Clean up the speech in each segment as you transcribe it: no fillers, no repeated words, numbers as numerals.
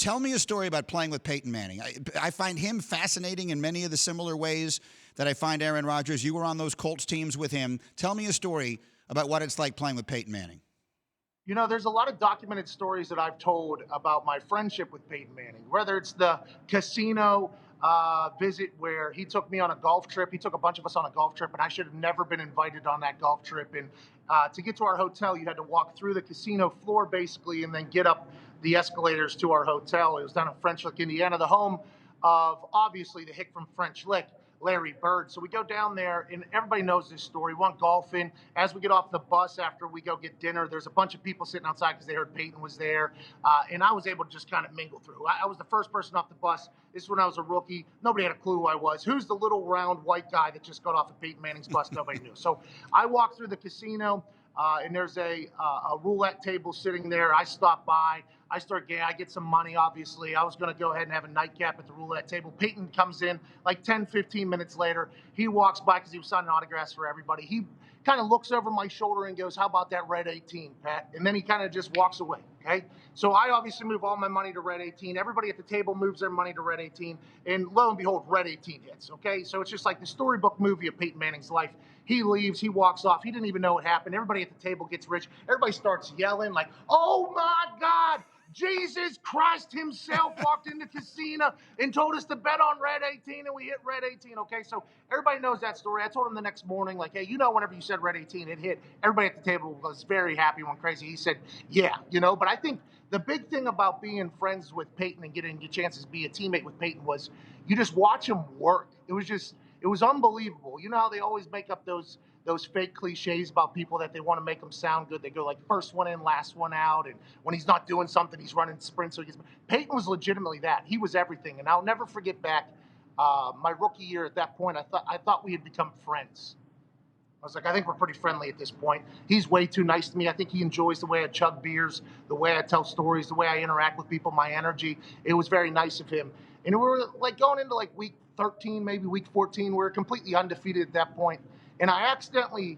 Tell me a story about playing with Peyton Manning. I find him fascinating in many of the similar ways that I find Aaron Rodgers. You were on those Colts teams with him. Tell me a story about what it's like playing with Peyton Manning. You know, there's a lot of documented stories that I've told about my friendship with Peyton Manning, whether it's the casino visit where he took me on a golf trip. He took a bunch of us on a golf trip, and I should have never been invited on that golf trip. And to get to our hotel, you had to walk through the casino floor, basically, and then get up the escalators to our hotel. It was down in French Lick, Indiana, the home of, obviously, the hick from French Lick, Larry Bird. So we go down there, and everybody knows this story. We went golfing. As we get off the bus after we go get dinner, there's a bunch of people sitting outside because they heard Peyton was there, and I was able to just kind of mingle through. I was the first person off the bus. This is when I was a rookie. Nobody had a clue who I was. Who's the little round white guy that just got off of Peyton Manning's bus? Nobody knew. So I walked through the casino, and there's a roulette table sitting there. I stop by. I get some money, obviously. I was going to go ahead and have a nightcap at the roulette table. Peyton comes in like 10, 15 minutes later. He walks by because he was signing autographs for everybody. He kind of looks over my shoulder and goes, "How about that red 18, Pat?" And then he kind of just walks away, okay? So I obviously move all my money to red 18. Everybody at the table moves their money to red 18. And lo and behold, red 18 hits, okay? So it's just like the storybook movie of Peyton Manning's life. He leaves. He walks off. He didn't even know what happened. Everybody at the table gets rich. Everybody starts yelling like, "Oh, my God! Jesus Christ himself walked in the casino and told us to bet on red 18, and we hit red 18, okay?" So everybody knows that story. I told him the next morning, like, "Hey, you know, whenever you said red 18, it hit." Everybody at the table was very happy, went crazy. He said, "Yeah," you know, but I think the big thing about being friends with Peyton and getting your chances to be a teammate with Peyton was you just watch him work. It was unbelievable. You know how they always make up those fake cliches about people that they want to make them sound good. They go like first one in, last one out. And when he's not doing something, he's running sprints. So Peyton was legitimately that. He was everything. And I'll never forget back my rookie year at that point. I thought we had become friends. I was like, I think we're pretty friendly at this point. He's way too nice to me. I think he enjoys the way I chug beers, the way I tell stories, the way I interact with people, my energy. It was very nice of him. And we were like going into like week 13, maybe week 14. We were completely undefeated at that point. And I accidentally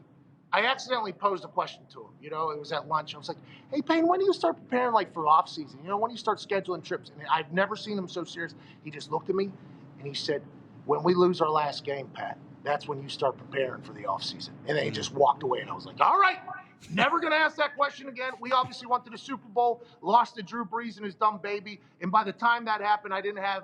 posed a question to him. You know, it was at lunch. I was like, "Hey, Payne, when do you start preparing like for off season? You know, when do you start scheduling trips?" And I've never seen him so serious. He just looked at me and he said, "When we lose our last game, Pat, that's when you start preparing for the off season." And then he just walked away. And I was like, "All right, never going to ask that question again." We obviously went to the Super Bowl, lost to Drew Brees and his dumb baby. And by the time that happened, I didn't have,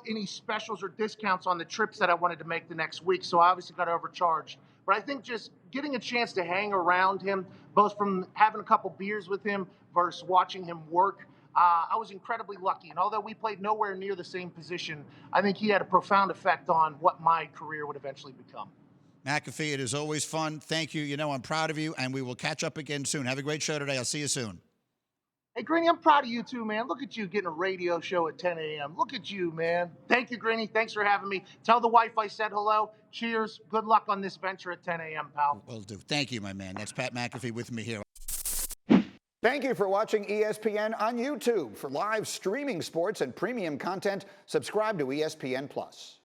any specials or discounts on the trips that I wanted to make the next week. So I obviously got overcharged. But I think just getting a chance to hang around him, both from having a couple beers with him versus watching him work, I was incredibly lucky. And although we played nowhere near the same position, I think he had a profound effect on what my career would eventually become. McAfee, it is always fun. Thank you. You know, I'm proud of you, and we will catch up again soon. Have a great show today. I'll see you soon. Hey, Greeny, I'm proud of you too, man. Look at you getting a radio show at 10 a.m. Look at you, man. Thank you, Greeny. Thanks for having me. Tell the wife I said hello. Cheers. Good luck on this venture at 10 a.m., pal. Will do. Thank you, my man. That's Pat McAfee with me here. Thank you for watching ESPN on YouTube. For live streaming sports and premium content, subscribe to ESPN+.